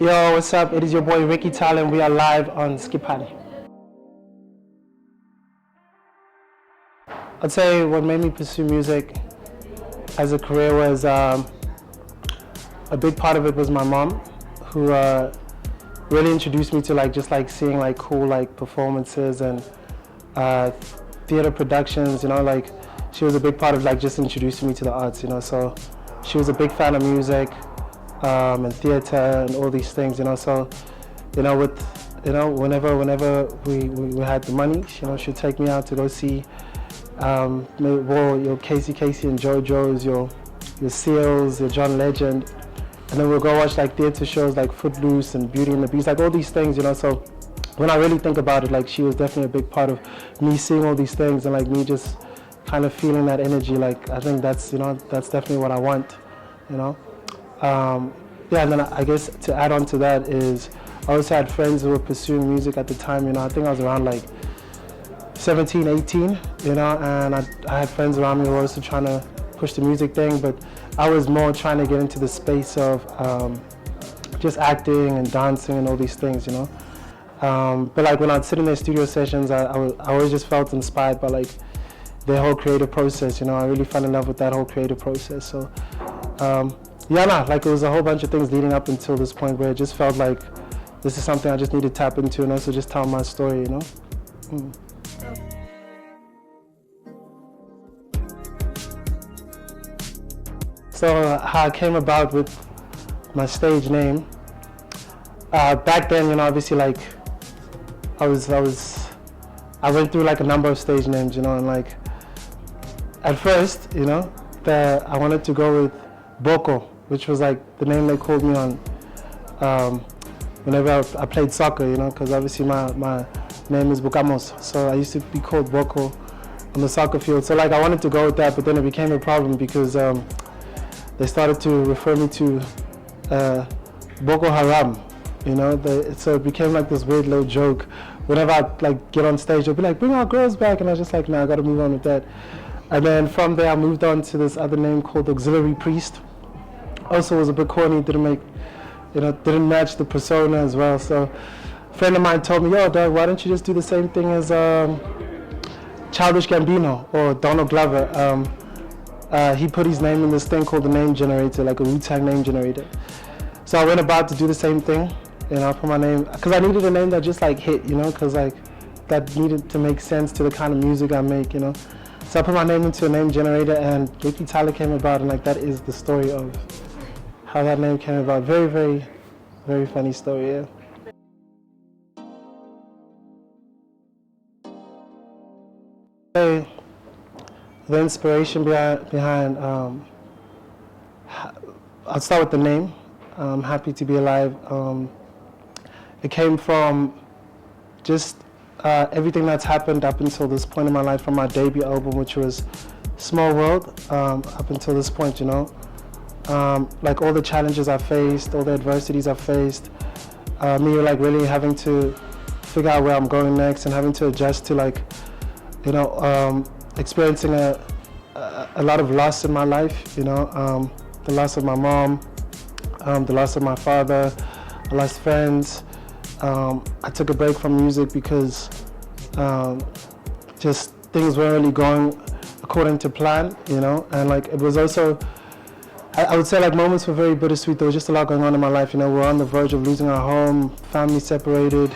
Yo, what's up? It is your boy Ricky Tyler, and we are live on Skipani. I'd say what made me pursue music as a career was a big part of it was my mom, who really introduced me to just seeing cool performances and theater productions. She was a big part of just introducing me to the arts. So she was a big fan of music. And theater and all these things, so, whenever we had the money, she'd take me out to go see, your Casey and JoJo's, your Seals, your John Legend, and then we'll go watch theater shows like Footloose and Beauty and the Beast, all these things, so when I really think about it, she was definitely a big part of me seeing all these things and me just kind of feeling that energy. I think that's definitely what I want, Yeah, and then I guess to add on to that is I also had friends who were pursuing music at the time. I think I was around 17, 18, and I had friends around me who were also trying to push the music thing, but I was more trying to get into the space of just acting and dancing and all these things, But when I'd sit in their studio sessions, I always just felt inspired by their whole creative process. I really fell in love with that whole creative process. So. It was a whole bunch of things leading up until this point where it just felt like this is something I just need to tap into and also just tell my story, So how I came about with my stage name, back then, obviously I went through a number of stage names, and at first, I wanted to go with Boko, which was the name they called me on whenever I played soccer, because obviously my name is Bukamos, so I used to be called Boko on the soccer field. So I wanted to go with that, but then it became a problem because they started to refer me to Boko Haram, so it became this weird little joke. Whenever I get on stage, they'll be like, bring our girls back, and I was just nah, I gotta move on with that. And then from there I moved on to this other name called Auxiliary Priest. Also was a bit corny, didn't match the persona as well. So a friend of mine told me, yo dog, why don't you just do the same thing as Childish Gambino or Donald Glover. He put his name in this thing called the name generator, a Wu-Tang name generator. So I went about to do the same thing, I put my name, because I needed a name that just hit, because that needed to make sense to the kind of music I make, So I put my name into a name generator, and Ricky Tyler came about, and that is the story of how that name came about. Very, very, very funny story, yeah. The inspiration behind I'll start with the name, Happy to Be Alive. It came from just everything that's happened up until this point in my life, from my debut album, which was Small World, up until this point, all the challenges I faced, all the adversities I faced, me really having to figure out where I'm going next and having to adjust to experiencing a lot of loss in my life, the loss of my mom, the loss of my father, I lost friends. I took a break from music because just things weren't really going according to plan, and it was also, I would say moments were very bittersweet. There was just a lot going on in my life, we're on the verge of losing our home, family separated.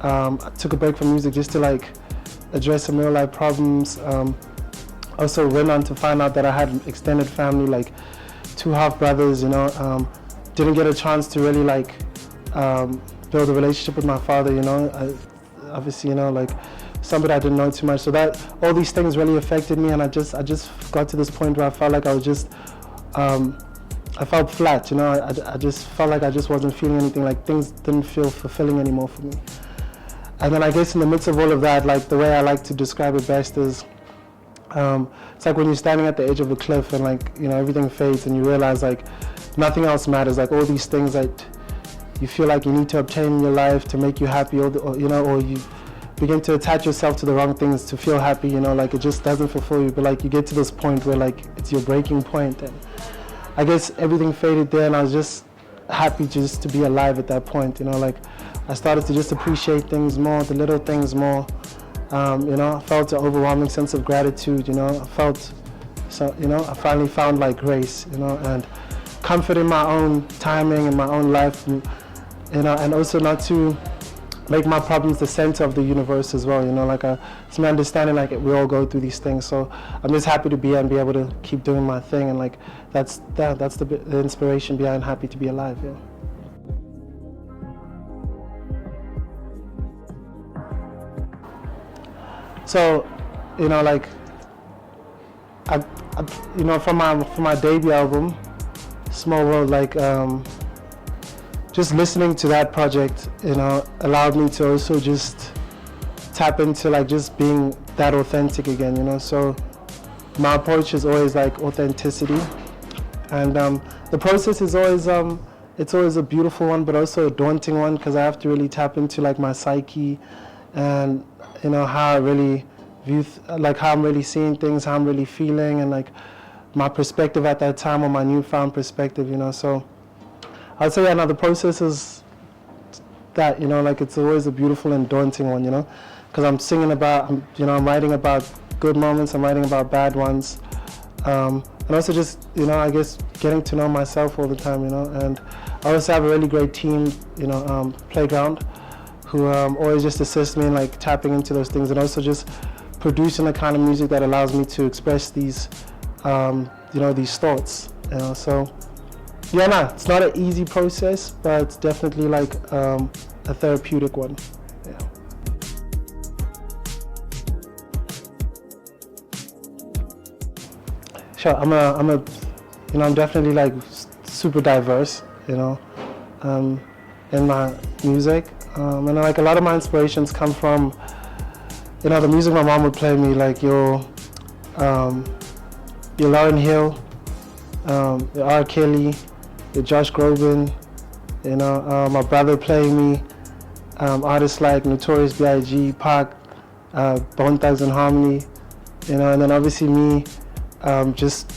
I took a break from music just to address some real life problems. Also went on to find out that I had extended family, 2 half brothers, didn't get a chance to really build a relationship with my father, obviously, somebody I didn't know too much. So that all these things really affected me, and I just got to this point where I felt like I was just, I felt flat, I just felt like I just wasn't feeling anything, things didn't feel fulfilling anymore for me. And then I guess in the midst of all of that, the way I like to describe it best is, it's when you're standing at the edge of a cliff and everything fades and you realize nothing else matters, all these things that you feel like you need to obtain in your life to make you happy, or you begin to attach yourself to the wrong things to feel happy, it just doesn't fulfill you. But you get to this point where it's your breaking point, and I guess everything faded there, and I was just happy just to be alive at that point. Like I started to just appreciate things more, the little things more. I felt an overwhelming sense of gratitude. I felt I finally found like grace. And comfort in my own timing and my own life. And also not to make my problems the center of the universe as well. Like it's my understanding like we all go through these things. So I'm just happy to be here and be able to keep doing my thing, and like that's the inspiration behind Happy to Be Alive. Yeah. So, like from my debut album, Small World, like just listening to that project, allowed me to also just tap into like just being that authentic again, So my approach is always like authenticity, and the process is always it's always a beautiful one, but also a daunting one, because I have to really tap into like my psyche, and how I really view like how I'm really seeing things, how I'm really feeling, and like my perspective at that time, or my newfound perspective, So I'd say the process is that, like it's always a beautiful and daunting one, because I'm singing about, I'm writing about good moments, I'm writing about bad ones, and also just, I guess getting to know myself all the time, and I also have a really great team, Playground, who always just assist me in like tapping into those things, and also just producing the kind of music that allows me to express these, these thoughts, so. Yeah, it's not an easy process, but it's definitely like a therapeutic one. Yeah. Sure, I'm definitely like super diverse, in my music, and like a lot of my inspirations come from, the music my mom would play me, like your Lauryn Hill, your R. Kelly, your Josh Groban, my brother playing me, artists like Notorious B.I.G., Pac, Bone Thugs and Harmony, and then obviously me, just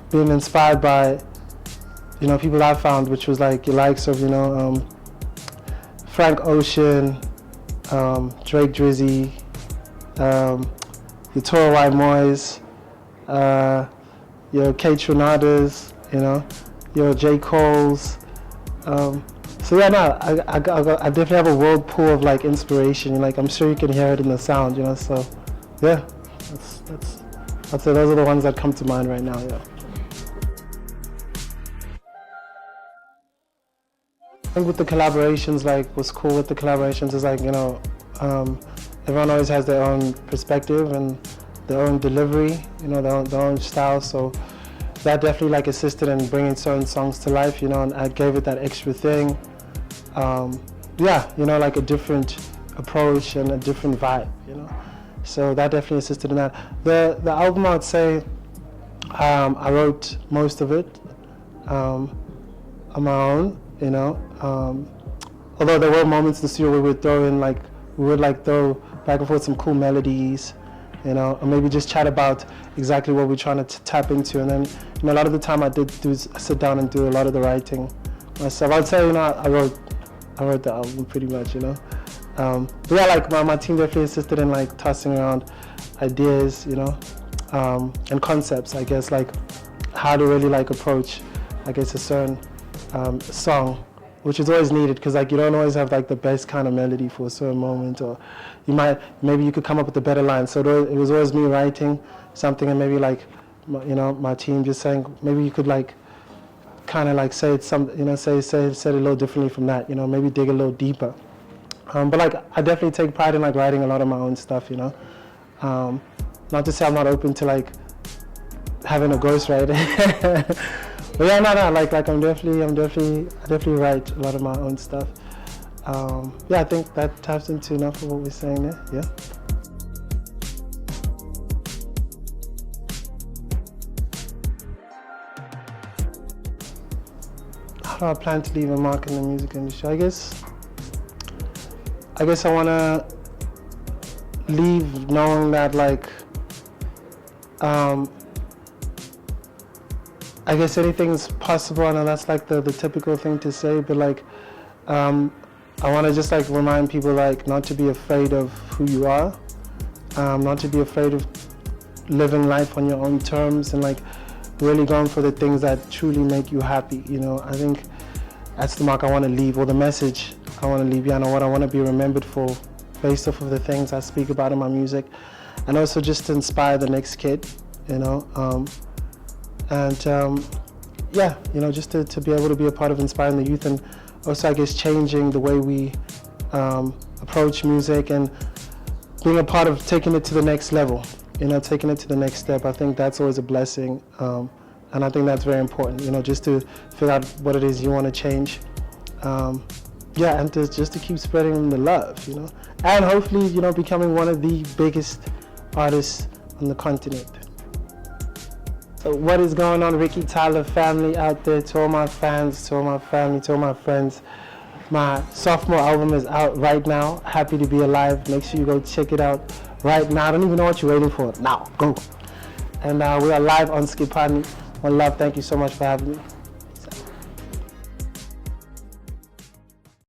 being inspired by, people I found, which was like your likes of, Frank Ocean, Drake Drizzy, your Toro Y Moyes, your Kate Renadas, your J. Cole's. So yeah, no, I definitely have a world pool of like inspiration. Like I'm sure you can hear it in the sound, So yeah, I'd say those are the ones that come to mind right now. Yeah. I think with the collaborations, like what's cool with the collaborations is like everyone always has their own perspective and their own delivery, their own style. So that definitely like assisted in bringing certain songs to life, and I gave it that extra thing. Like a different approach and a different vibe, So that definitely assisted in that. The album, I'd say, I wrote most of it on my own, although there were moments in the studio where we would throw back and forth some cool melodies, or maybe just chat about exactly what we're trying to tap into. And then, a lot of the time I sit down and do a lot of the writing myself. I'd say, I wrote the album pretty much, But yeah, like my team definitely assisted in like tossing around ideas, and concepts, I guess, like how to really like approach, I guess, a certain song, which is always needed, because like you don't always have like the best kind of melody for a certain moment, or maybe you could come up with a better line. So it was always me writing something, and maybe like my team just saying, maybe you could like kind of like say it say it a little differently from that, maybe dig a little deeper. But like I definitely take pride in like writing a lot of my own stuff, not to say I'm not open to like having a ghostwriter. But yeah, no, like I definitely write a lot of my own stuff. I think that taps into enough of what we're saying there. Yeah. How do I plan to leave a mark in the music industry? I guess I want to leave knowing that like I guess anything's possible. I know that's like the typical thing to say, but like, I want to just like remind people like not to be afraid of who you are, not to be afraid of living life on your own terms, and like really going for the things that truly make you happy. You know, I think that's the mark I want to leave, or the message I want to leave behind, or what I want to be remembered for, based off of the things I speak about in my music, and also just to inspire the next kid. You know, yeah, you know, just to be able to be a part of inspiring the youth, and also I guess changing the way we approach music, and being a part of taking it to the next level, you know, taking it to the next step. I think that's always a blessing, and I think that's very important, you know, just to figure out what it is you want to change. Yeah, and just to keep spreading the love, you know, and hopefully, you know, becoming one of the biggest artists on the continent. So what is going on, Ricky Tyler family out there, to all my fans, to all my family, to all my friends. My sophomore album is out right now, Happy to Be Alive. Make sure you go check it out right now. I don't even know what you're waiting for. Now, go. And we are live on Skipani. One love, thank you so much for having me.